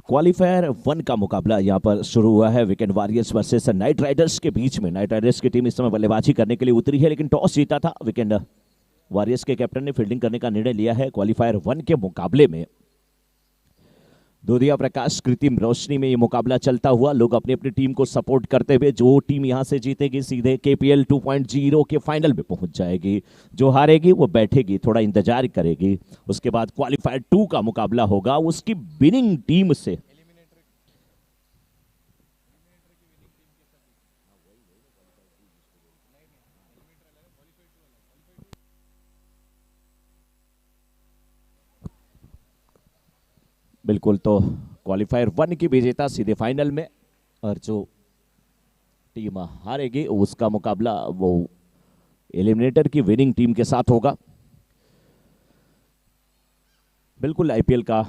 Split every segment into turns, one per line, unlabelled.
Qualifier 1 का मुकाबला यहाँ पर शुरू हुआ है weekend warriors versus night Riders के बीच में। नाइट राइडर्स की टीम इस समय बल्लेबाजी करने के लिए उतरी है, लेकिन टॉस जीता था वीकेंड वॉरियर्स के कैप्टन ने फील्डिंग करने का निर्णय लिया है। क्वालिफायर 1 के मुकाबले में दुधिया प्रकाश कृत्रिम रोशनी में ये मुकाबला चलता हुआ, लोग अपनी अपनी टीम को सपोर्ट करते हुए, जो टीम यहां से जीतेगी सीधे केपीएल 2.0 के फाइनल में पहुंच जाएगी, जो हारेगी वो बैठेगी, थोड़ा इंतजार करेगी। उसके बाद क्वालिफायर 2 का मुकाबला होगा, उसकी विनिंग टीम से बिल्कुल। तो क्वालिफायर 1 की विजेता सीधे फाइनल में, और जो टीम हारेगी उसका मुकाबला वो एलिमिनेटर की विनिंग टीम के साथ होगा। बिल्कुल आईपीएल का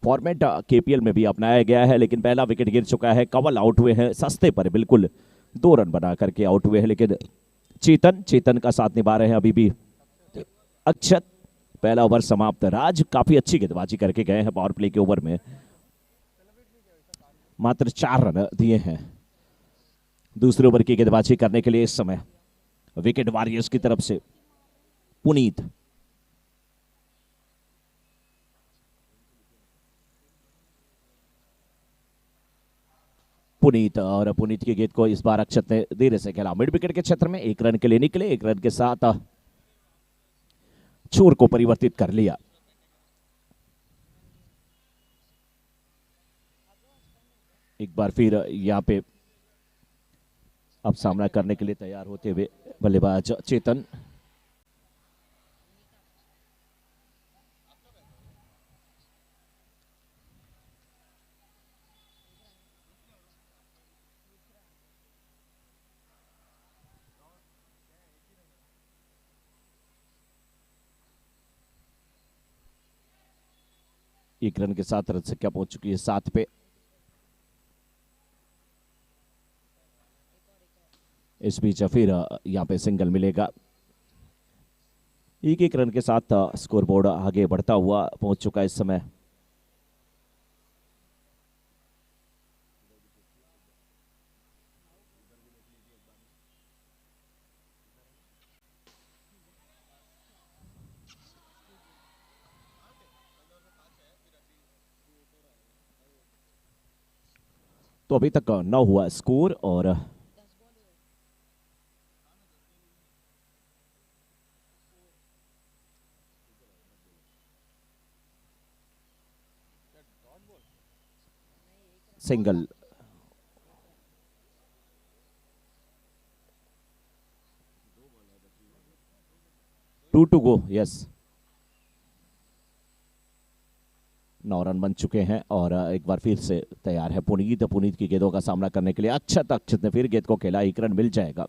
फॉर्मेट केपीएल में भी अपनाया गया है, लेकिन पहला विकेट गिर चुका है। कंवल आउट हुए हैं सस्ते पर, बिल्कुल 2 रन बना करके आउट हुए हैं, लेकिन चेतन का साथ निभा रहे हैं अभी भी अक्षत। पहला ओवर समाप्त। राज काफी अच्छी गेंदबाजी करके गए हैं पावर प्ले के ओवर में, मात्र 4 रन दिए हैं। दूसरे ओवर की गेंदबाजी करने के लिए इस समय विकेट वॉरियर्स की तरफ से पुनीत। और पुनीत की गेंद को इस बार अक्षत ने धीरे से खेला मिड विकेट के क्षेत्र में। 1 रन के लिए निकले, 1 रन के साथ छोर को परिवर्तित कर लिया। एक बार फिर यहां पे अब सामना करने के लिए तैयार होते हुए बल्लेबाज चेतन। एक रन के साथ रन संख्या पहुंच चुकी है 7 पे। इस बीच फिर यहां पे सिंगल मिलेगा। एक रन के साथ स्कोरबोर्ड आगे बढ़ता हुआ पहुंच चुका है इस समय। तो अभी तक 9 हुआ स्कोर, और single. To go, yes. 9 run बन चुके हैं, और एक बार फिर से तैयार है पुनीत की गेंदों का सामना करने के लिए। अक्षत ने फिर गेंद को खेला, 1 रन मिल जाएगा।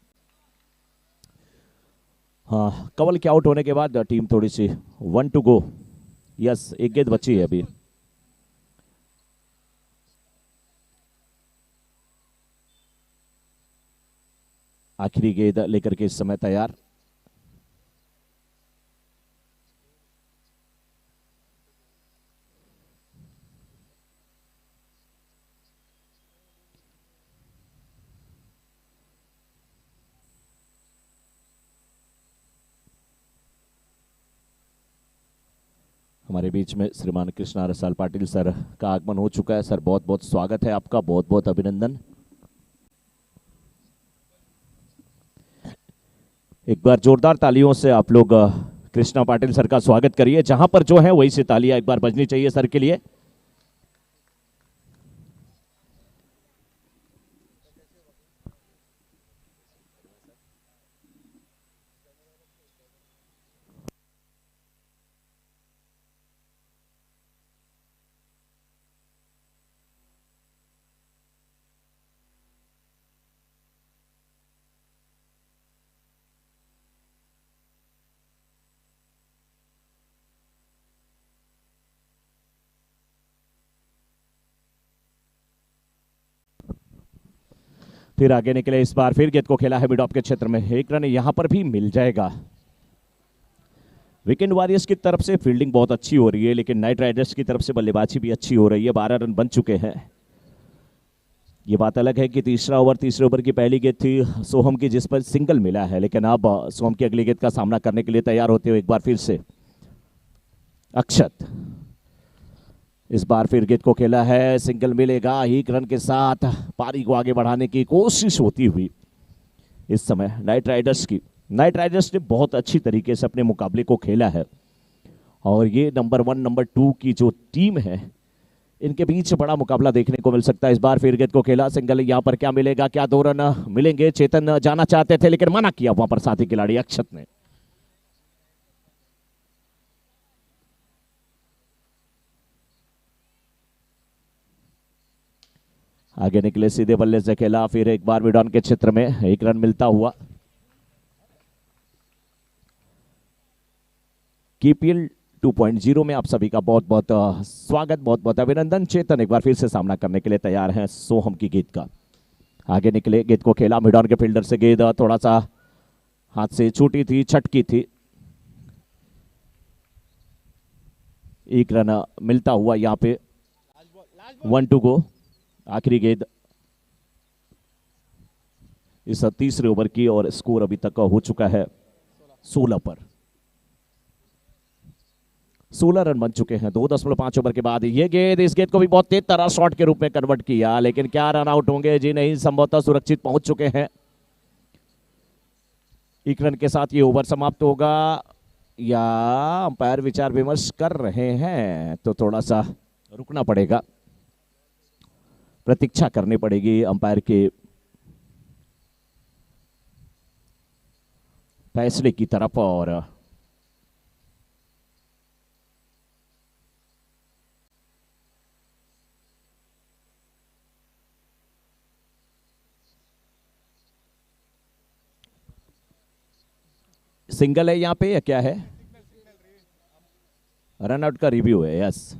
हाँ, कंवल के आउट होने के बाद टीम थोड़ी सी 1 टू गो, यस, एक गेंद बची है अभी। आखिरी गेंद लेकर के इस समय तैयार। हमारे बीच में श्रीमान कृष्णा रसाल पाटिल सर का आगमन हो चुका है। सर, बहुत बहुत स्वागत है आपका, बहुत बहुत अभिनंदन। एक बार जोरदार तालियों से आप लोग कृष्णा पाटिल सर का स्वागत करिए। जहां पर जो है वही से तालियां एक बार बजनी चाहिए सर के लिए। फिर आगे निकले, इस बार फिर गेंद को खेला है मिड ऑफ के क्षेत्र में। 1 रन यहां पर भी मिल जाएगा। विकेट वॉरियर्स की तरफ से फील्डिंग बहुत अच्छी हो रही है, लेकिन नाइट राइडर्स की तरफ से बल्लेबाजी भी अच्छी हो रही है। 12 रन बन चुके हैं। ये बात अलग है कि तीसरे ओवर की पहली गेंद थी सोहम की, जिस पर सिंगल मिला है, लेकिन अब सोहम की अगली गेंद का सामना करने के लिए तैयार होते हुए एक बार फिर से अक्षत। इस बार फिर गेंद को खेला है, सिंगल मिलेगा। एक रन के साथ पारी को आगे बढ़ाने की कोशिश होती हुई इस समय नाइट राइडर्स ने बहुत अच्छी तरीके से अपने मुकाबले को खेला है, और ये नंबर 1 नंबर 2 की जो टीम है, इनके बीच बड़ा मुकाबला देखने को मिल सकता है। इस बार फिर गेंद को खेला, सिंगल। यहां पर क्या मिलेगा, क्या 2 रन मिलेंगे? चेतन जाना चाहते थे, लेकिन मना किया वहां पर साथी खिलाड़ी अक्षत ने। आगे निकले, सीधे बल्ले से खेला, फिर एक बार मिडॉन के क्षेत्र में 1 रन मिलता हुआ। केपीएल 2.0 में आप सभी का बहुत बहुत स्वागत, बहुत बहुत अभिनंदन। चेतन एक बार फिर से सामना करने के लिए तैयार हैं सोहम की गेंद का। आगे निकले, गेंद को खेला, मिडॉन के फील्डर से गेंद थोड़ा सा हाथ से छूटी थी, छटकी थी। 1 रन मिलता हुआ यहां पे। 1 टू गो, आखिरी गेंद इस तीसरे ओवर की, और स्कोर अभी तक हो चुका है 16 पर। 16 रन बन चुके हैं 2.5 ओवर के बाद। ये गेंद, इस गेंद को भी बहुत तेज तरह शॉट के रूप में कन्वर्ट किया, लेकिन क्या रन आउट होंगे? जी नहीं, संभवतः सुरक्षित पहुंच चुके हैं। 1 रन के साथ ये ओवर समाप्त होगा, या अंपायर विचार विमर्श कर रहे हैं, तो थोड़ा सा रुकना पड़ेगा, प्रतीक्षा करनी पड़ेगी अंपायर के फैसले की तरफ। और सिंगल है यहां पे या क्या है? रन आउट का रिव्यू है, यस।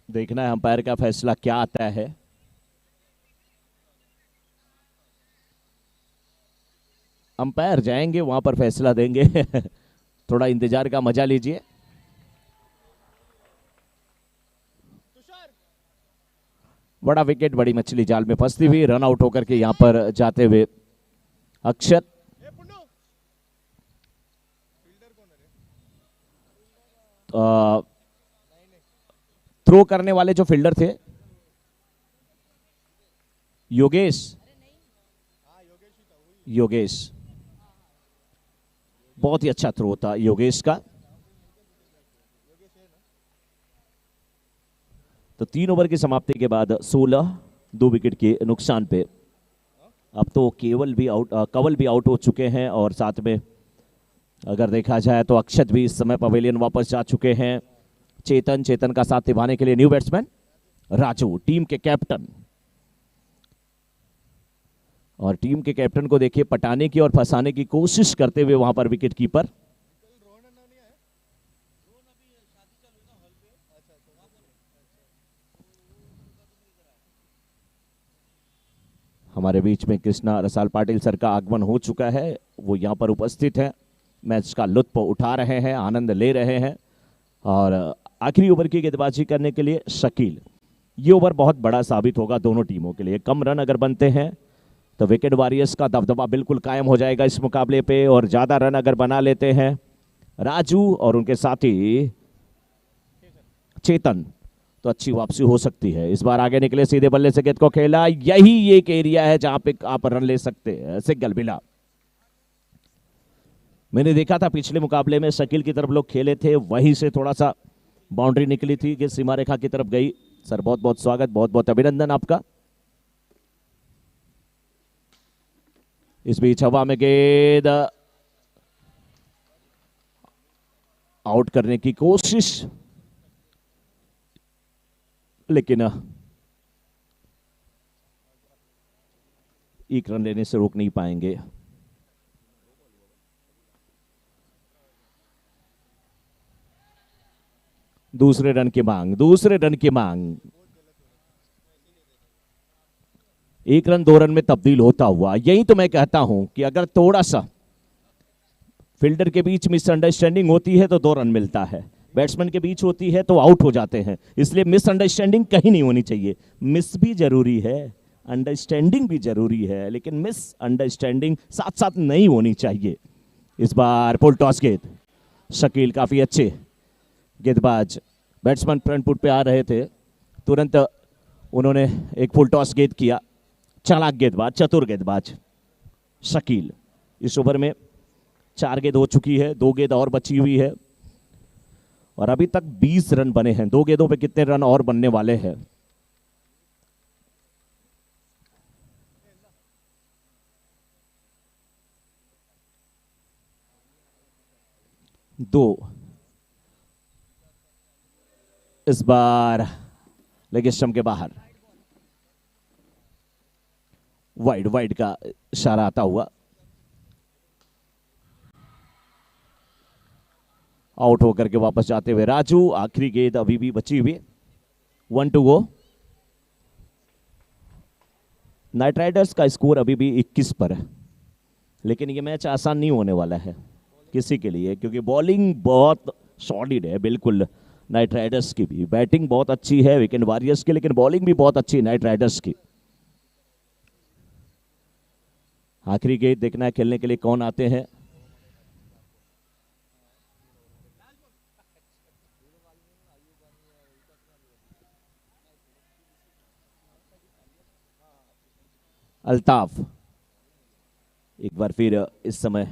देखना है अंपायर का फैसला क्या आता है। अंपायर जाएंगे, वहां पर फैसला देंगे। थोड़ा इंतजार का मजा लीजिए। बड़ा विकेट, बड़ी मछली जाल में फंसती हुई, रन आउट होकर के यहां पर जाते हुए अक्षत। थ्रो करने वाले जो फील्डर थे, योगेश बहुत ही अच्छा थ्रो था योगेश का। तो 3 ओवर की समाप्ति के बाद 16, 2 विकेट के नुकसान पे अब तो कवल भी आउट हो चुके हैं, और साथ में अगर देखा जाए तो अक्षत भी इस समय पवेलियन वापस जा चुके हैं। चेतन का साथ निभाने के लिए न्यू बैट्समैन राजू, टीम के कैप्टन, और टीम के कैप्टन को देखिए पटाने की और फंसाने की कोशिश करते हुए वहां पर विकेट कीपर। हमारे बीच में कृष्णा रसाल पाटिल सर का आगमन हो चुका है, वो यहां पर उपस्थित है, मैच का लुत्फ उठा रहे हैं, आनंद ले रहे हैं। और आखिरी ओवर की गेंदबाजी करने के लिए शकील। ये ओवर बहुत बड़ा साबित होगा दोनों टीमों के लिए। कम रन अगर बनते हैं तो विकेट वॉरियर्स का दबदबा बिल्कुल कायम हो जाएगा इस मुकाबले पे, और ज्यादा रन अगर बना लेते हैं राजू और उनके साथी चेतन, तो अच्छी वापसी हो सकती है। इस बार आगे निकले, सीधे बल्ले से गेंद को खेला, यही एक एरिया है जहां पे आप रन ले सकते हैं। सिंगल मिला। मैंने देखा था पिछले मुकाबले में शकील की तरफ लोग खेले थे, वहीं से थोड़ा सा बाउंड्री निकली थी कि सीमा रेखा की तरफ गई। सर बहुत बहुत स्वागत, बहुत बहुत अभिनंदन आपका। इस बीच हवा में गेंद आउट करने की कोशिश, लेकिन एक रन लेने से रोक नहीं पाएंगे। दूसरे रन की मांग, दूसरे रन की मांग। एक रन 2 रन में तब्दील होता हुआ। यही तो मैं कहता हूं कि अगर थोड़ा सा फील्डर के बीच मिसअंडरस्टैंडिंग होती है तो 2 रन मिलता है, बैट्समैन के बीच होती है तो आउट हो जाते हैं। इसलिए मिसअंडरस्टैंडिंग कहीं नहीं होनी चाहिए। मिस भी जरूरी है, अंडरस्टैंडिंग भी जरूरी है, लेकिन मिसअंडरस्टैंडिंग साथ साथ नहीं होनी चाहिए। इस बार फुल टॉस गेंद, शकील काफी अच्छे गेंदबाज, बैट्समैन फ्रंट फुट पे आ रहे थे, तुरंत उन्होंने एक फुल टॉस गेंद किया। चालाक गेंदबाज, चतुर गेंदबाज शकील। इस ओवर में 4 गेंद हो चुकी है, 2 गेंद और बची हुई है और अभी तक 20 रन बने हैं। 2 गेंदों पे कितने रन और बनने वाले हैं? दो। इस बार लेग स्टंप के बाहर, वाइड वाइड का इशारा आता हुआ। आउट होकर के वापस जाते हुए राजू। आखिरी गेंद अभी भी बची हुई, 1 टू गो। नाइट राइडर्स का स्कोर अभी भी 21 पर है, लेकिन ये मैच आसान नहीं होने वाला है किसी के लिए, क्योंकि बॉलिंग बहुत सॉलिड है। बिल्कुल नाइट राइडर्स की भी बैटिंग बहुत अच्छी है वीकेंड वॉरियर्स की, लेकिन बॉलिंग भी बहुत अच्छी है नाइट राइडर्स की। आखिरी गेंद देखना है खेलने के लिए कौन आते हैं। अल्ताफ एक बार फिर इस समय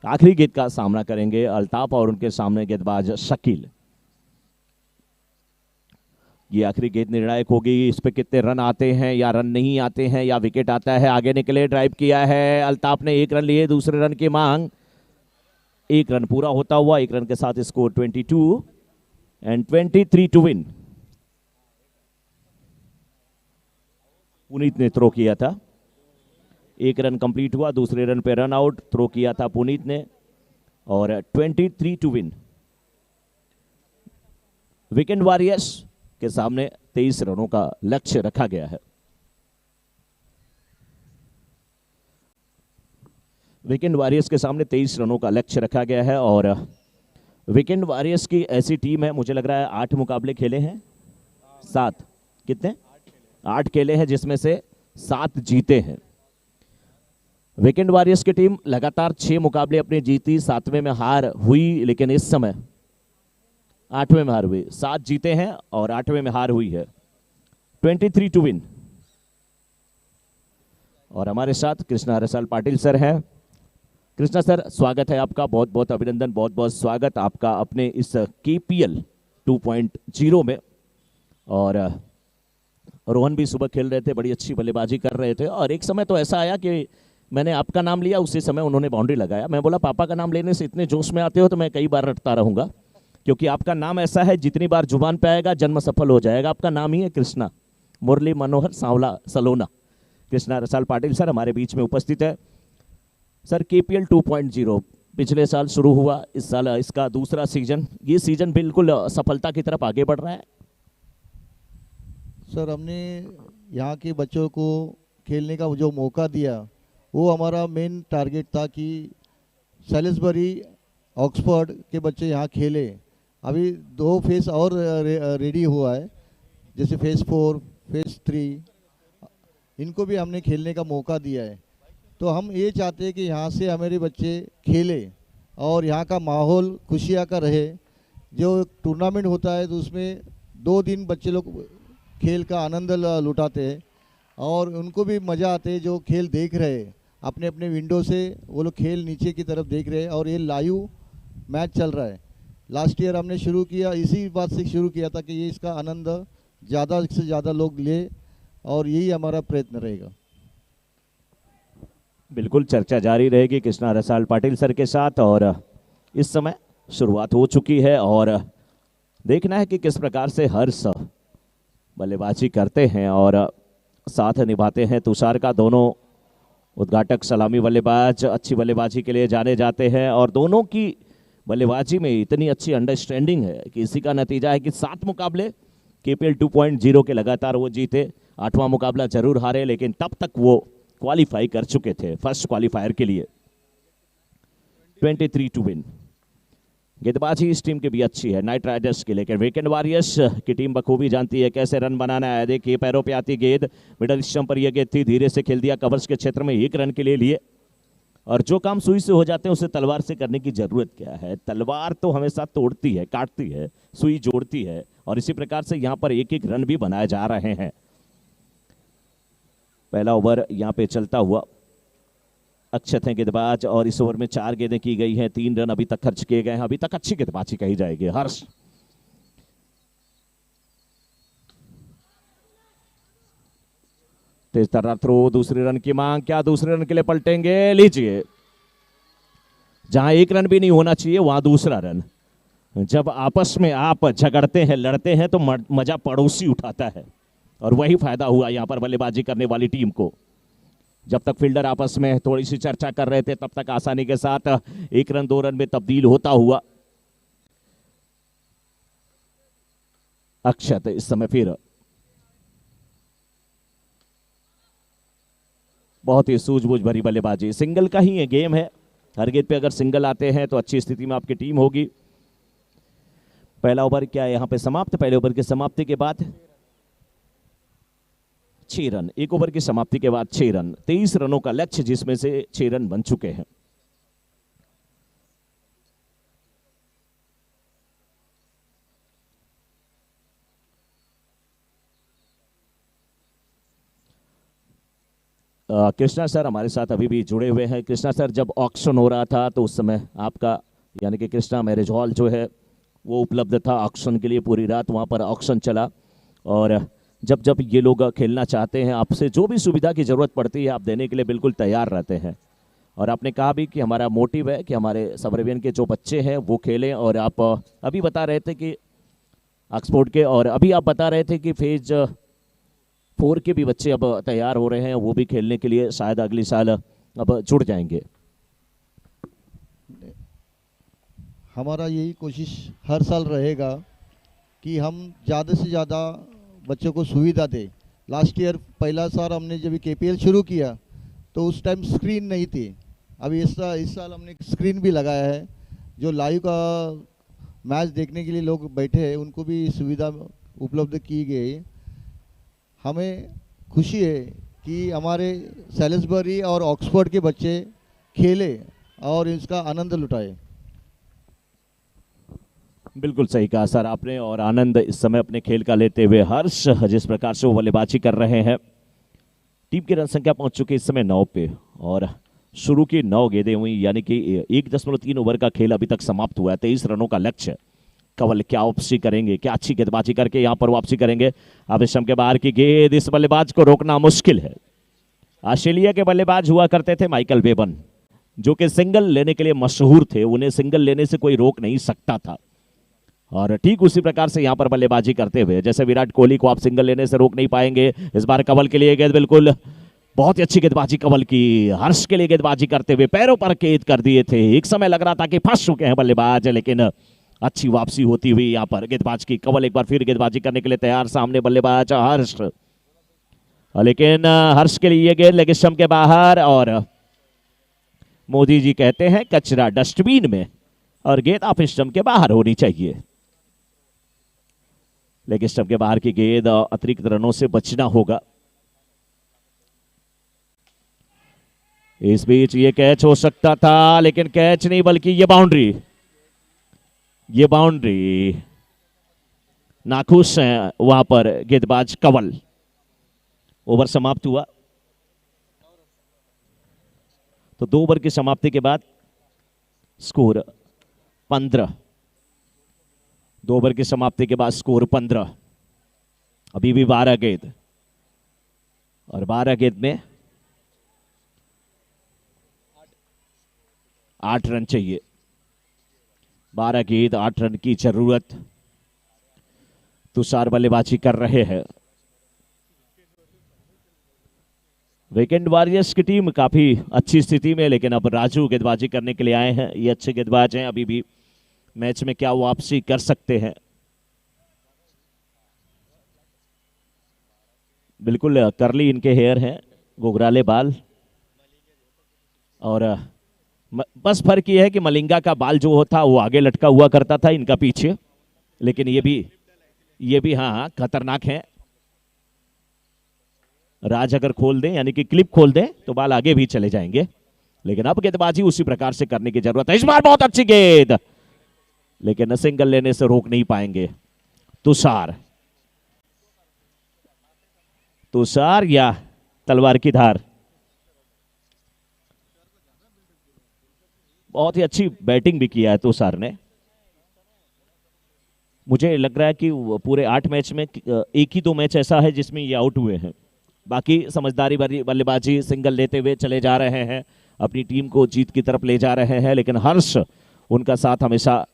आखिरी गेंद का सामना करेंगे अल्ताफ और उनके सामने गेंदबाज शकील। ये आखिरी गेंद निर्णायक होगी। इस पे कितने रन आते हैं या रन नहीं आते हैं या विकेट आता है। आगे निकले, ड्राइव किया है अल्ताफ ने, 1 रन लिए, दूसरे रन की मांग। 1 रन पूरा होता हुआ, 1 रन के साथ score 22 and 23 to win. Puneet ने थ्रो किया था, 1 रन कंप्लीट हुआ, दूसरे रन पे रन आउट, थ्रो किया था पुनीत ने और 23 टू विन। वीकेंड वॉरियर्स के सामने 23 रनों का लक्ष्य रखा गया है। वीकेंड वॉरियर्स के सामने 23 रनों का लक्ष्य रखा गया है और वीकेंड वॉरियर्स की ऐसी टीम है, मुझे लग रहा है 8 मुकाबले खेले हैं, 7, कितने 8 खेले हैं, जिसमें से 7 जीते हैं। वीकेंड वॉरियर्स की टीम लगातार 6 मुकाबले अपने जीती, 7वें में हार हुई, लेकिन इस समय 8वें में हार हुई। 7 जीते हैं और 8वें में हार हुई है। 23 टू विन। और हमारे साथ कृष्णा रसाल पाटिल सर हैं। कृष्णा सर, स्वागत है आपका, बहुत बहुत अभिनंदन, बहुत बहुत स्वागत आपका अपने इस KPL 2.0 में। और रोहन भी सुबह खेल रहे थे, बड़ी अच्छी बल्लेबाजी कर रहे थे और एक समय तो ऐसा आया कि मैंने आपका नाम लिया, उसी समय उन्होंने बाउंड्री लगाया। मैं बोला पापा का नाम लेने से इतने जोश में आते हो तो मैं कई बार रटता रहूंगा, क्योंकि आपका नाम ऐसा है जितनी बार जुबान पे आएगा जन्म सफल हो जाएगा। आपका नाम ही है कृष्णा मुरली मनोहर सांवला सलोना। कृष्णा रसाल पाटिल सर हमारे बीच में उपस्थित है। सर, KPL 2.0 पिछले साल शुरू हुआ, इस साल इसका दूसरा सीजन, ये सीजन बिल्कुल सफलता की तरफ आगे बढ़ रहा है।
सर, हमने यहाँ के बच्चों को खेलने का जो मौका दिया वो हमारा मेन टारगेट था कि सैलिसबरी ऑक्सफोर्ड के बच्चे यहाँ खेले। अभी 2 फेज़ और रेडी हुआ है, जैसे फेज़ 4, फेज़ 3, इनको भी हमने खेलने का मौका दिया है। तो हम ये चाहते हैं कि यहाँ से हमारे बच्चे खेले और यहाँ का माहौल खुशियाँ का रहे। जो टूर्नामेंट होता है तो उसमें 2 दिन बच्चे लोग खेल का आनंद लुटाते हैं और उनको भी मज़ा आते है। जो खेल देख रहे हैं अपने अपने विंडो से, वो लोग खेल नीचे की तरफ देख रहे हैं और ये लाइव मैच चल रहा है। लास्ट ईयर हमने शुरू किया, इसी बात से शुरू किया था कि ये इसका आनंद ज़्यादा से ज़्यादा लोग ले और यही हमारा प्रयत्न रहेगा।
बिल्कुल चर्चा जारी रहेगी कृष्णा रसाल पाटिल सर के साथ और इस समय शुरुआत हो चुकी है और देखना है कि किस प्रकार से हर्ष बल्लेबाजी करते हैं और साथ निभाते हैं तुषार का। दोनों उद्घाटक सलामी बल्लेबाज अच्छी बल्लेबाजी के लिए जाने जाते हैं और दोनों की बल्लेबाजी में इतनी अच्छी अंडरस्टैंडिंग है कि इसी का नतीजा है कि 7 मुकाबले केपीएल 2.0 के लगातार वो जीते। 8वां मुकाबला जरूर हारे, लेकिन तब तक वो क्वालिफाई कर चुके थे फर्स्ट क्वालिफायर के लिए। 23 टू विन। गेंदबाजी इस टीम की भी अच्छी है नाइट राइडर्स की, लेकिन वीकेंड वॉरियर्स की टीम बखूबी जानती है कैसे रन बनाना है। देखिए पैरों पे आती गेंद, मिडल स्टंप पर यह गेंद थी, धीरे से खेल दिया, कवर्स के क्षेत्र में 1 रन के लिए लिए। और जो काम सुई से हो जाते हैं उसे तलवार से करने की जरूरत क्या है। तलवार तो हमेशा तोड़ती है, काटती है, सुई जोड़ती है, और इसी प्रकार से यहां पर 1-1 रन भी बनाए जा रहे हैं। पहला ओवर यहां पे चलता हुआ। अक्षत है गेंदबाज और इस ओवर में 4 गेंदें की गई हैं, 3 रन अभी तक खर्च किए गए हैं। अभी तक अच्छी गेंदबाजी कही जाएगी। हर्ष तेज तर्रा थ्रो, दूसरे रन की मांग, क्या दूसरे रन के लिए पलटेंगे? लीजिए, जहां 1 रन भी नहीं होना चाहिए वहां दूसरा रन। जब आपस में आप झगड़ते हैं, लड़ते हैं, तो मजा पड़ोसी उठाता है, और वही फायदा हुआ यहां पर बल्लेबाजी करने वाली टीम को। जब तक फील्डर आपस में थोड़ी सी चर्चा कर रहे थे, तब तक आसानी के साथ 1 रन 2 रन में तब्दील होता हुआ। अक्षत इस समय फिर बहुत ही सूझबूझ भरी बल्लेबाजी। सिंगल का ही ये गेम है, हर गेंद पे अगर सिंगल आते हैं तो अच्छी स्थिति में आपकी टीम होगी। पहला ओवर क्या यहां पे समाप्त। पहले ओवर की समाप्ति के बाद 6 रन, 1 ओवर की समाप्ति के बाद 6 रन, 23 रनों का लक्ष्य, जिसमें से 6 रन बन चुके हैं। कृष्णा सर हमारे साथ अभी भी जुड़े हुए हैं। कृष्णा सर, जब ऑक्शन हो रहा था तो उस समय आपका यानी कि कृष्णा मैरिज हॉल जो है वो उपलब्ध था ऑक्शन के लिए। पूरी रात वहाँ पर ऑक्शन चला, और जब जब ये लोग खेलना चाहते हैं, आपसे जो भी सुविधा की ज़रूरत पड़ती है आप देने के लिए बिल्कुल तैयार रहते हैं। और आपने कहा भी कि हमारा मोटिव है कि हमारे सब डिवीजन के जो बच्चे हैं वो खेलें। और आप अभी बता रहे थे कि ऑक्सफोर्ड के, और अभी आप बता रहे थे कि फेज 4 के भी बच्चे अब तैयार हो रहे हैं, वो भी खेलने के लिए शायद अगले साल अब जुड़ जाएंगे।
हमारा यही कोशिश हर साल रहेगा कि हम ज़्यादा से ज़्यादा बच्चों को सुविधा दें। लास्ट ईयर पहला साल हमने जब केपीएल शुरू किया तो उस टाइम स्क्रीन नहीं थी। अभी इस साल हमने स्क्रीन भी लगाया है, जो लाइव का मैच देखने के लिए लोग बैठे हैं उनको भी सुविधा उपलब्ध की गई। हमें खुशी है कि हमारे सैलिसबरी और ऑक्सफोर्ड के बच्चे खेले और इसका आनंद लुटाए।
बिल्कुल सही कहा सर आपने, और आनंद इस समय अपने खेल का लेते हुए हर्ष जिस प्रकार से वो बल्लेबाजी कर रहे हैं। टीम की रन संख्या पहुंच चुकी है इस समय 9 पे, और शुरू की 9 गेंदें हुई, यानी कि 1.3 ओवर का खेल अभी तक समाप्त हुआ है। 23 रनों का लक्ष्य। कंवल क्या वापसी करेंगे, क्या अच्छी गेंदबाजी करके यहां पर वापसी करेंगे। अब स्टंप के बाहर की गेंद, इस बल्लेबाज को रोकना मुश्किल है। ऑस्ट्रेलिया के बल्लेबाज हुआ करते थे माइकल बेबन, जो कि सिंगल लेने के लिए मशहूर थे, उन्हें सिंगल लेने से कोई रोक नहीं सकता था। और ठीक उसी प्रकार से यहां पर बल्लेबाजी करते हुए, जैसे विराट कोहली को आप सिंगल लेने से रोक नहीं पाएंगे, इस बार कंवल के लिए गेंद बिल्कुल बहुत ही अच्छी गेंदबाजी कंवल की। हर्ष के लिए गेंदबाजी करते हुए पैरों पर कैद कर दिए थे। एक समय लग रहा था कि फंस चुके हैं बल्लेबाज, लेकिन अच्छी वापसी होती हुई यहां पर गेंदबाज की। कंवल एक बार फिर गेंदबाजी करने के लिए तैयार, सामने बल्लेबाज हर्ष, लेकिन हर्ष के लिए गेंद लेग स्टंप के बाहर, और मोदी जी कहते हैं कचरा डस्टबिन में, और गेंद ऑफ स्टंप के बाहर होनी चाहिए। लेग स्टंप के बाहर की गेंद, अतिरिक्त रनों से बचना होगा। इस बीच ये कैच हो सकता था, लेकिन कैच नहीं बल्कि ये बाउंड्री, ये बाउंड्री। नाखुश है वहां पर गेंदबाज कंवल। ओवर समाप्त हुआ, तो 2 ओवर की समाप्ति के बाद स्कोर 15। 2 ओवर की समाप्ति के बाद स्कोर 15। अभी भी 12 गेंद, और 12 गेंद में 8 रन चाहिए। 12 गेंद 8 रन की जरूरत। तुषार बल्लेबाजी कर रहे हैं, वीकेंड वॉरियर्स की टीम काफी अच्छी स्थिति में, लेकिन अब राजू गेंदबाजी करने के लिए आए हैं। ये अच्छे गेंदबाज हैं, अभी भी मैच में क्या वापसी कर सकते हैं। बिल्कुल करली इनके हेयर हैं, घुघराले बाल, और बस फर्क ये है कि मलिंगा का बाल जो होता वो आगे लटका हुआ करता था, इनका पीछे। लेकिन ये भी हाँ हाँ खतरनाक है। राज अगर खोल दें, यानी कि क्लिप खोल दें, तो बाल आगे भी चले जाएंगे। लेकिन अब गेंदबाजी उसी प्रकार से करने की जरूरत है। इस बार बहुत अच्छी गेंद, लेकिन सिंगल लेने से रोक नहीं पाएंगे तुषार। तुषार या तलवार की धार। बहुत ही अच्छी बैटिंग भी किया है तुषार ने। मुझे लग रहा है कि पूरे 8 मैच में एक ही 2 मैच ऐसा है जिसमें ये आउट हुए हैं। बाकी समझदारी भरी बल्लेबाजी, सिंगल लेते हुए चले जा रहे हैं, अपनी टीम को जीत की तरफ ले जा रहे हैं। लेकिन हर्ष उनका साथ हमेशा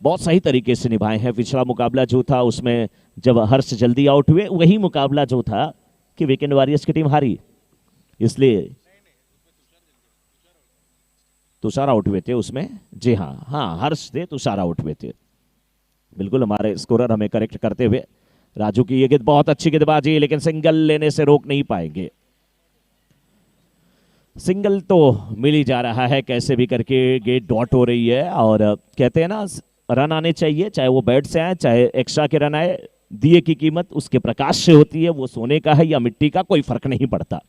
बहुत सही तरीके से निभाए हैं। पिछला मुकाबला जो था उसमें जब हर्ष जल्दी आउट हुए, वही मुकाबला जो था कि वीकेंड वॉरियर्स की टीम हारी, इसलिए तुषार आउट हुए थे उसमें। जी हाँ हाँ, हर्ष थे, तुषार आउट हुए थे। बिल्कुल हमारे स्कोरर हमें करेक्ट करते हुए। राजू की ये गेंद बहुत अच्छी गेंदबाजी, लेकिन सिंगल लेने से रोक नहीं पाएंगे। सिंगल तो मिल ही जा रहा है कैसे भी करके, गेट डॉट हो रही है। और कहते हैं ना, रन आने चाहिए, चाहे वो बैट से आए चाहे एक्स्ट्रा के रन आए। दिए की कीमत उसके प्रकाश से होती है, वो सोने का है या मिट्टी का, कोई फर्क नहीं पड़ता।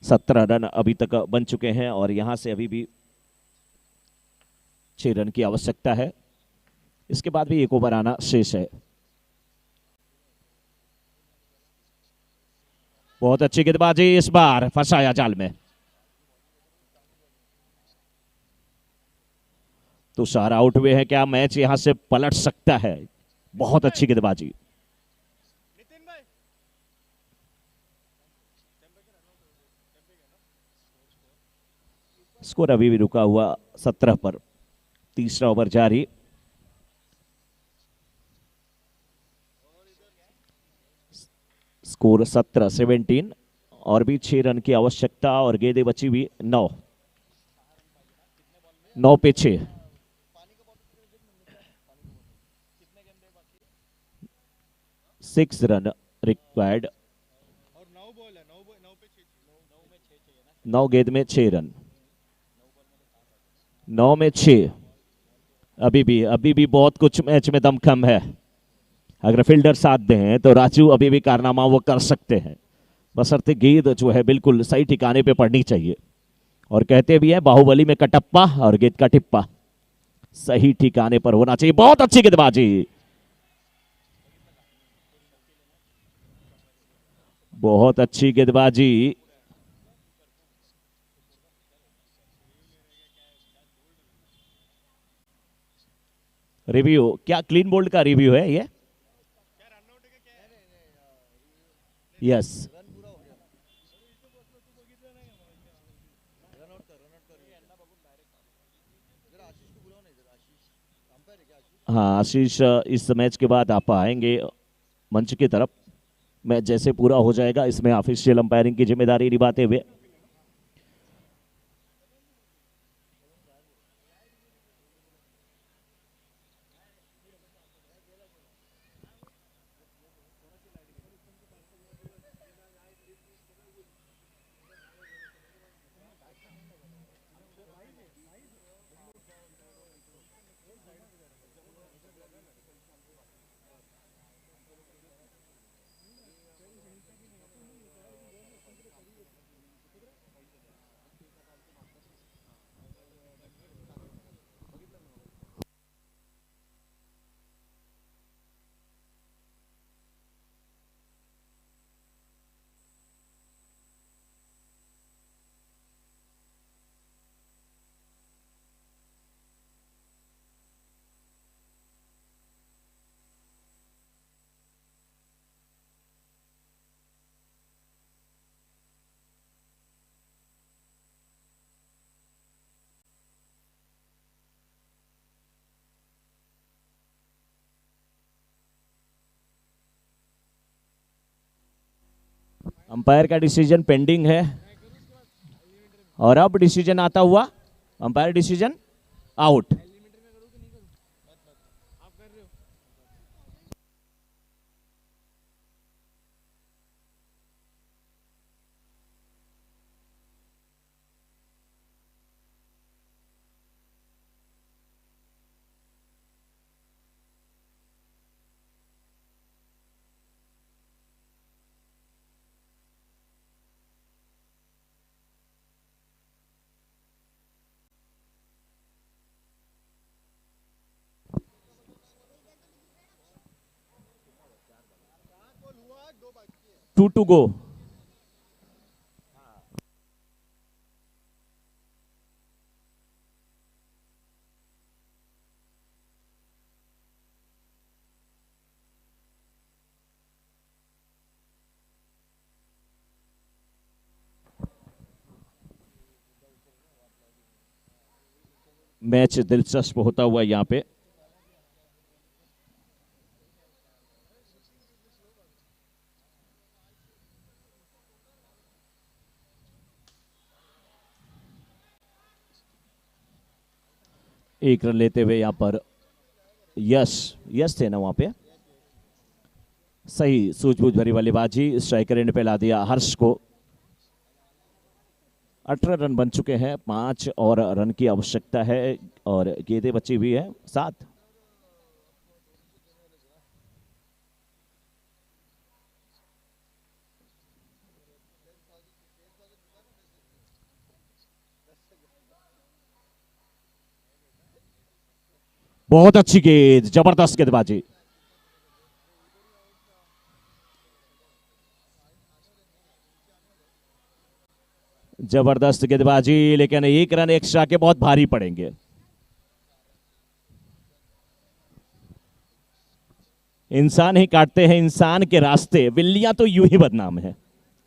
सत्रह रन अभी तक बन चुके हैं और यहां से अभी भी 6 रन की आवश्यकता है। इसके बाद भी एक ओवर आना शेष है। बहुत अच्छी गेंदबाजी, इस बार फंसाया जाल में। तुषार आउट हुए हैं, क्या मैच यहां से पलट सकता है? बहुत अच्छी गेंदबाजी। स्कोर अभी भी रुका हुआ 17 पर, तीसरा ओवर जारी। स्कोर 17 और भी 6 रन की आवश्यकता और गेंदें बची हुई 9 पे 6। 6 रन रिक्वायर्ड। 9 गेंद में 6 रन, 9 में 6। अभी भी बहुत कुछ मैच में दमखम है। अगर फील्डर साथ दें तो राजू अभी भी कारनामा वो कर सकते हैं, बशर्ते गेंद जो है बिल्कुल सही ठिकाने पे पड़नी चाहिए। और कहते भी हैं बाहुबली में कटप्पा और गेंद का टिप्पा सही ठिकाने पर होना चाहिए। बहुत अच्छी गेंदबाजी, बहुत अच्छी गेंदबाजी। रिव्यू क्या क्लीन बोल्ड का रिव्यू है ये? यस। हाँ आशीष, इस मैच के बाद आप आएंगे मंच की तरफ। मैच जैसे पूरा हो जाएगा इसमें ऑफिशियल अंपायरिंग की जिम्मेदारी निभाते हुए। अंपायर का डिसीजन पेंडिंग है और अब डिसीजन आता हुआ, umpire decision out. To go. Match दिलचस्प होता हुआ यहां पे। एक रन लेते हुए यहां पर यश, यश थे ना वहां पे, सही सूझबूझ भरी बल्लेबाजी, स्ट्राइकर एंड पे ला दिया हर्ष को। 18 रन बन चुके हैं, 5 और रन की आवश्यकता है और गेंदें बची हुई है 7। बहुत अच्छी गेंद, जबरदस्त गेंदबाजी। जबरदस्त गेंदबाजी, लेकिन एक रन एक्स्ट्रा के बहुत भारी पड़ेंगे। इंसान ही काटते हैं इंसान के रास्ते, बिल्लियां तो यूं ही बदनाम है,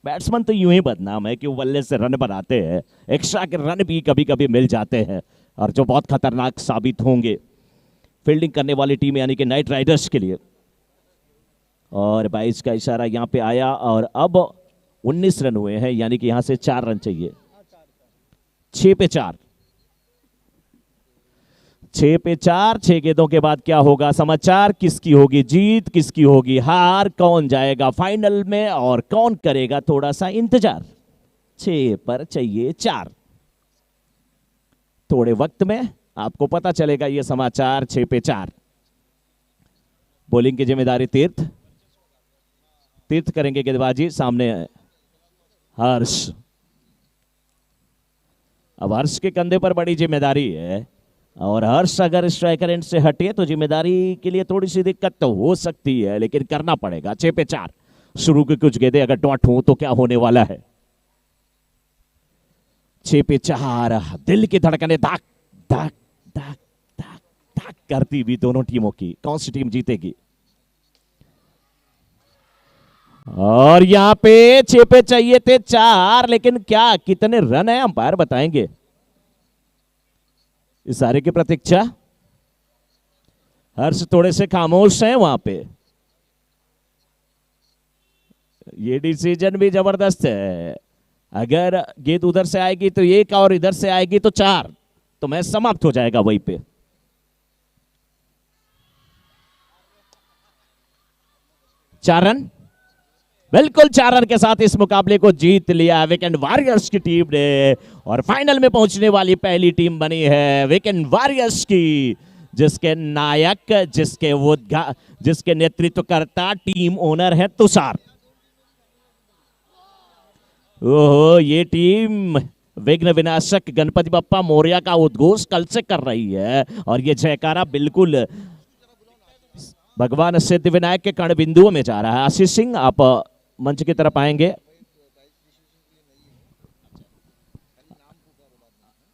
बैट्समैन तो यूं ही बदनाम है कि वो बल्ले से रन बनाते हैं, एक्स्ट्रा के रन भी कभी कभी मिल जाते हैं और जो बहुत खतरनाक साबित होंगे फील्डिंग करने वाली टीम यानी कि नाइट राइडर्स के लिए। और 22 का इशारा यहां पे आया और अब 19 रन हुए हैं, यानी कि यहां से 4 रन चाहिए। 6 पे 4, 6 पे 4, 6 गेंदों के बाद क्या होगा समाचार, किसकी होगी जीत, किसकी होगी हार, कौन जाएगा फाइनल में और कौन करेगा थोड़ा सा इंतजार। 6 पर चाहिए 4, थोड़े वक्त में आपको पता चलेगा ये समाचार। 6 पे 4। बॉलिंग की जिम्मेदारी तीर्थ, तीर्थ करेंगे गेंदबाजी, सामने हर्ष। अब हर्ष के कंधे पर बड़ी जिम्मेदारी है और हर्ष अगर स्ट्राइकर एंड से हटे तो जिम्मेदारी के लिए थोड़ी सी दिक्कत तो हो सकती है, लेकिन करना पड़ेगा। 6 पे 4, शुरू की कुछ गेंदें अगर डॉट हो तो क्या होने वाला है। 6 पे 4, दिल की धड़कनें धक धक धक धक धक करती हुई दोनों टीमों की, कौन सी टीम जीतेगी। और यहां पे 6 पे चाहिए थे 4, लेकिन क्या कितने रन है अंपायर बताएंगे। इशारे की प्रतीक्षा, हर्ष थोड़े से खामोश हैं वहां पे। ये डिसीजन भी जबरदस्त है, अगर गेंद उधर से आएगी तो 1 और इधर से आएगी तो 4, तो मैच समाप्त हो जाएगा वहीं पे। चार रन, बिल्कुल 4 रन के साथ इस मुकाबले को जीत लिया वीकेंड वॉरियर्स की टीम ने और फाइनल में पहुंचने वाली पहली टीम बनी है वीकेंड वॉरियर्स की, जिसके नायक, जिसके नेतृत्वकर्ता, टीम ओनर है तुषार। ओहो, ये टीम विघ्न विनाशक गणपति बप्पा मोरया का उद्घोष कल से कर रही है और ये जयकारा बिल्कुल भगवान सिद्ध विनायक के कण बिंदुओं में जा रहा है। आशीष सिंह, आप मंच की तरफ आएंगे।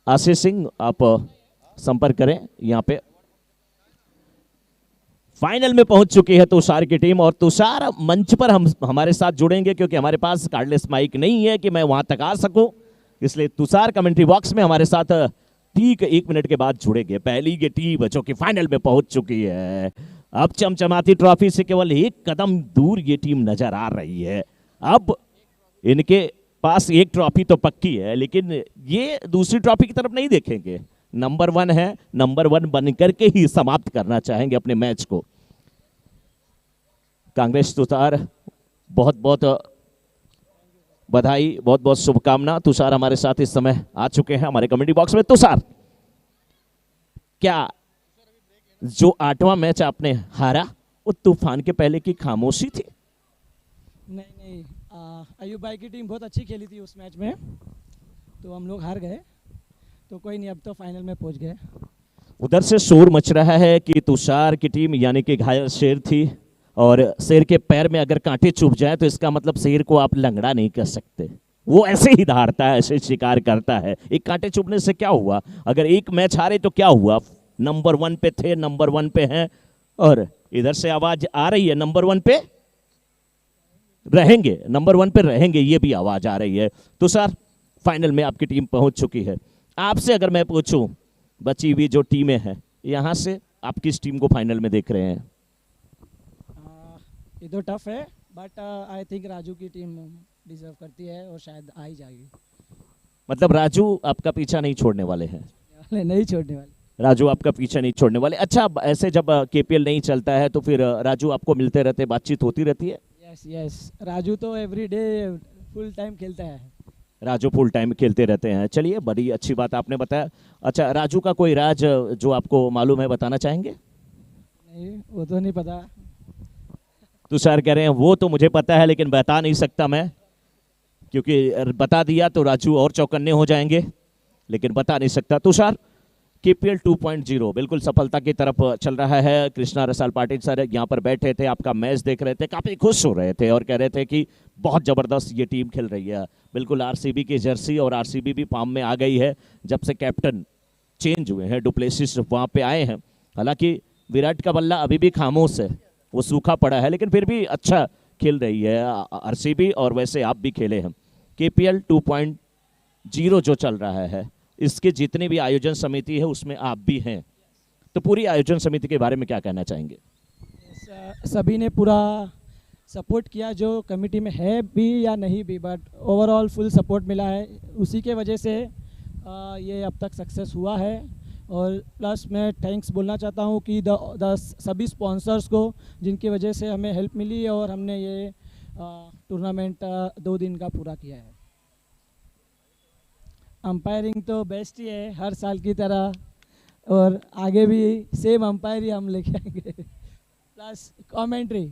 आशीष सिंह, आप संपर्क करें। यहां पे फाइनल में पहुंच चुकी है तुषार की टीम और तुषार मंच पर हमारे साथ जुड़ेंगे, क्योंकि हमारे पास कार्डलेस माइक नहीं है कि मैं वहां तक आ सकूं, इसलिए तुषार कमेंट्री बॉक्स में हमारे साथ ठीक 1 मिनट के बाद जुड़ेंगे। पहली ये टीम जो कि फाइनल में पहुंच चुकी है, अब चमचमाती ट्रॉफी से केवल 1 कदम दूर ये टीम नजर आ रही है। अब इनके पास एक ट्रॉफी तो पक्की है, लेकिन ये दूसरी ट्रॉफी की तरफ नहीं देखेंगे। नंबर 1 है, नंबर 1 बनकर के ही समाप्त करना चाहेंगे अपने मैच को। कांग्रेस तुषार, बहुत बहुत बधाई, बहुत बहुत शुभकामना। तुषार हमारे साथ इस समय आ चुके हैं हमारे कमेंट्री बॉक्स में। तुषार, क्या जो 8वां मैच आपने हारा वो तूफान के पहले की खामोशी थी?
नहीं, अयूब भाई की टीम बहुत अच्छी खेली थी उस मैच में, तो हम लोग हार गए। तो कोई नहीं, अब तो फाइनल में पहुंच गए।
उधर से शोर मच रहा है कि तुषार की टीम यानी कि घायल शेर थी, और शेर के पैर में अगर कांटे चुभ जाए तो इसका मतलब शेर को आप लंगड़ा नहीं कर सकते। वो ऐसे ही धारता है, ऐसे शिकार करता है। एक कांटे चुभने से क्या हुआ? अगर एक मैच हारे तो क्या हुआ? नंबर 1 पे थे, नंबर 1 पे हैं, और इधर से आवाज आ रही है नंबर 1 पे रहेंगे, नंबर 1 पे रहेंगे, ये भी आवाज आ रही है। तो सर, फाइनल में आपकी टीम पहुंच चुकी है। आपसे अगर मैं पूछूं, बची हुई जो टीमें हैं यहां से आप किस टीम को फाइनल में देख रहे हैं?
ये तो टफ है, बट आई थिंक राजू की टीम डिजर्व करती है और शायद आ ही जाएगी।
मतलब राजू आपका पीछा नहीं छोड़ने वाले हैं?
नहीं छोड़ने वाले।
राजू आपका पीछा नहीं छोड़ने वाले। अच्छा, ऐसे जब केपीएल नहीं चलता है तो फिर राजू आपको मिलते रहते, बातचीत होती रहती है?
यस, राजू तो एवरी डे फुल टाइम खेलता है।
राजू फुल टाइम खेलते रहते हैं। चलिए, बड़ी अच्छी बात आपने बताया। अच्छा, राजू का कोई राज जो आपको मालूम है बताना चाहेंगे?
नहीं, वो तो नहीं पता।
तुषार कह रहे हैं वो तो मुझे पता है लेकिन बता नहीं सकता मैं, क्योंकि बता दिया तो राजू और चौकन्ने हो जाएंगे, लेकिन बता नहीं सकता। तुषार, केपीएल 2.0 बिल्कुल सफलता की तरफ चल रहा है। कृष्णा रसाल पाटिल सर यहाँ पर बैठे थे, आपका मैच देख रहे थे, काफी खुश हो रहे थे और कह रहे थे कि बहुत जबरदस्त ये टीम खेल रही है। बिल्कुल आरसीबी की जर्सी, और आरसीबी भी फॉर्म में आ गई है जब से कैप्टन चेंज हुए हैं, डुप्लेसिस वहाँ पे आए हैं। हालांकि विराट का बल्ला अभी भी खामोश है, वो सूखा पड़ा है, लेकिन फिर भी अच्छा खेल रही है आरसीबी, और वैसे आप भी खेले हैं। केपीएल 2.0 जो चल रहा है, इसके जितने भी आयोजन समिति है उसमें आप भी हैं, तो पूरी आयोजन समिति के बारे में क्या कहना चाहेंगे?
सभी ने पूरा सपोर्ट किया, जो कमेटी में है भी या नहीं भी, बट ओवरऑल फुल सपोर्ट मिला है। उसी के वजह से ये अब तक सक्सेस हुआ है। और प्लस मैं थैंक्स बोलना चाहता हूँ कि द सभी स्पॉन्सर्स को, जिनकी वजह से हमें हेल्प मिली और हमने ये टूर्नामेंट 2 दिन का पूरा किया है। अंपायरिंग तो बेस्ट ही है हर साल की तरह, और आगे भी सेम अंपायर ही हम लेके आएंगे। प्लस कमेंट्री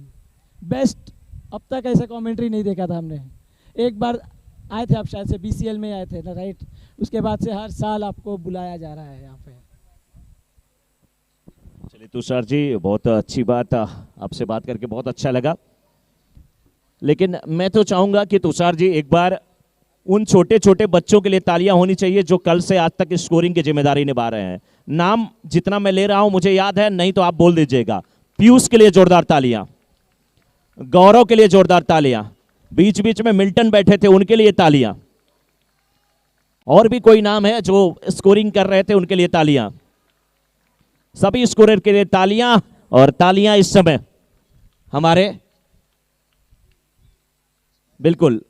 बेस्ट, अब तक ऐसा कमेंट्री नहीं देखा था हमने। एक बार आए थे आप, शायद से बीसीएल में आए थे ना, राइट? उसके बाद से हर साल आपको बुलाया जा रहा है यहाँ पे।
चलिए तुषार जी, बहुत अच्छी बात, आपसे बात करके बहुत अच्छा लगा। लेकिन मैं तो चाहूंगा कि तुषार जी एक बार उन छोटे छोटे बच्चों के लिए तालियां होनी चाहिए जो कल से आज तक स्कोरिंग की जिम्मेदारी निभा रहे हैं। नाम जितना मैं ले रहा हूं मुझे याद है, नहीं तो आप बोल दीजिएगा। पीयूष के लिए जोरदार तालियां, गौरव के लिए जोरदार तालियां, बीच बीच में मिल्टन बैठे थे उनके लिए तालियां, और भी कोई नाम है जो स्कोरिंग कर रहे थे उनके लिए तालियां। सभी स्कोरर के लिए तालियां, और तालियां इस समय हमारे बिल्कुल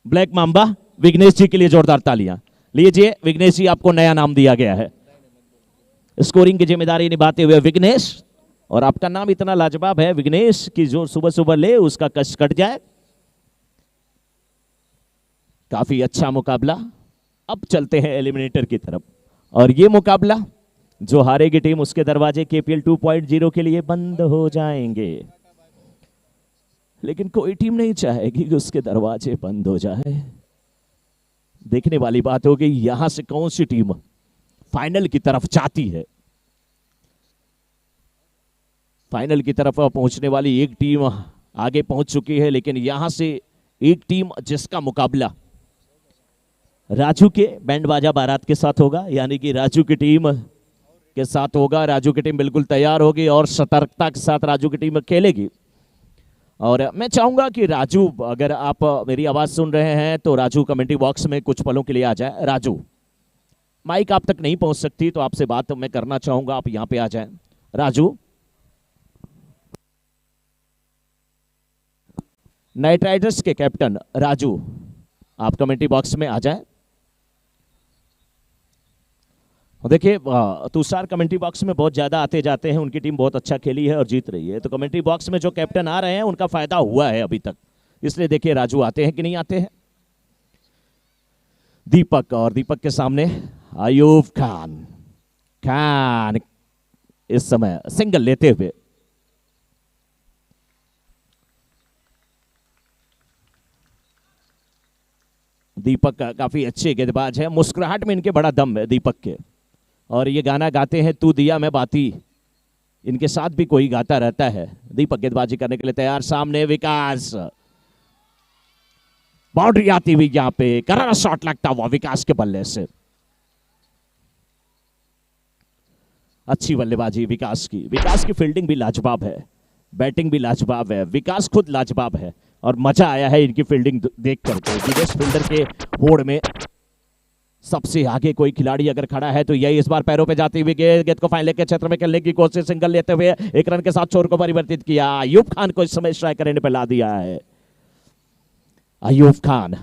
ब्लैक मांबा विघ्नेश जी के लिए जोरदार तालियां। लीजिए विघ्नेश जी, आपको नया नाम दिया गया है, स्कोरिंग की जिम्मेदारी निभाते हुए विघ्नेश। और आपका नाम इतना लाजवाब है विघ्नेश कि जो सुबह सुबह ले उसका कष्ट कट जाए। काफी अच्छा मुकाबला। अब चलते हैं एलिमिनेटर की तरफ, और ये मुकाबला जो हारेगी टीम, उसके दरवाजे केपीएल 2.0 के लिए बंद हो जाएंगे। लेकिन कोई टीम नहीं चाहेगी कि उसके दरवाजे बंद हो जाए। देखने वाली बात होगी यहां से कौन सी टीम फाइनल की तरफ जाती है। फाइनल की तरफ पहुंचने वाली एक टीम आगे पहुंच चुकी है, लेकिन यहां से एक टीम जिसका मुकाबला राजू के बैंड बाजा बारात के साथ होगा, यानी कि राजू की टीम के साथ होगा। राजू की टीम बिल्कुल तैयार होगी और सतर्कता के साथ राजू की टीम खेलेगी। और मैं चाहूंगा कि राजू, अगर आप मेरी आवाज सुन रहे हैं तो राजू कमेंट्री बॉक्स में कुछ पलों के लिए आ जाए। राजू, माइक आप तक नहीं पहुंच सकती तो आपसे बात मैं करना चाहूंगा, आप यहां पे आ जाएं। राजू, नाइट राइडर्स के कैप्टन राजू, आप कमेंट्री बॉक्स में आ जाएं। देखिए तुषार कमेंट्री बॉक्स में बहुत ज्यादा आते जाते हैं, उनकी टीम बहुत अच्छा खेली है और जीत रही है, तो कमेंट्री बॉक्स में जो कैप्टन आ रहे हैं उनका फायदा हुआ है अभी तक, इसलिए देखिए राजू आते हैं कि नहीं आते हैं। दीपक, और दीपक के सामने अयूब खान। खान इस समय सिंगल लेते हुए, दीपक काफी अच्छे गेंदबाज है, मुस्कुराहट में इनके बड़ा दम है दीपक के, और ये गाना गाते हैं तू दिया मैं बाती, इनके साथ भी कोई गाता रहता है। दीपक गेंदबाजी करने के लिए तैयार, सामने विकास, बाउंड्री आती हुई यहां पे करारा शॉट लगता हुआ विकास के बल्ले से। अच्छी बल्लेबाजी विकास की फील्डिंग भी लाजवाब है, बैटिंग भी लाजवाब है, विकास खुद लाजवाब है, और मजा आया है इनकी फील्डिंग देख करके। विदेश फील्डर के होड़ में सबसे आगे कोई खिलाड़ी अगर खड़ा है तो यही इस बार पैरों पे जाती हुई गेंद को फाइनल के क्षेत्र में खेलने की कोशिश, सिंगल लेते हुए एक रन के साथ छोर को परिवर्तित किया। अयूब खान को इस समय स्ट्राइकर एंड पे ला दिया है। अयूब खान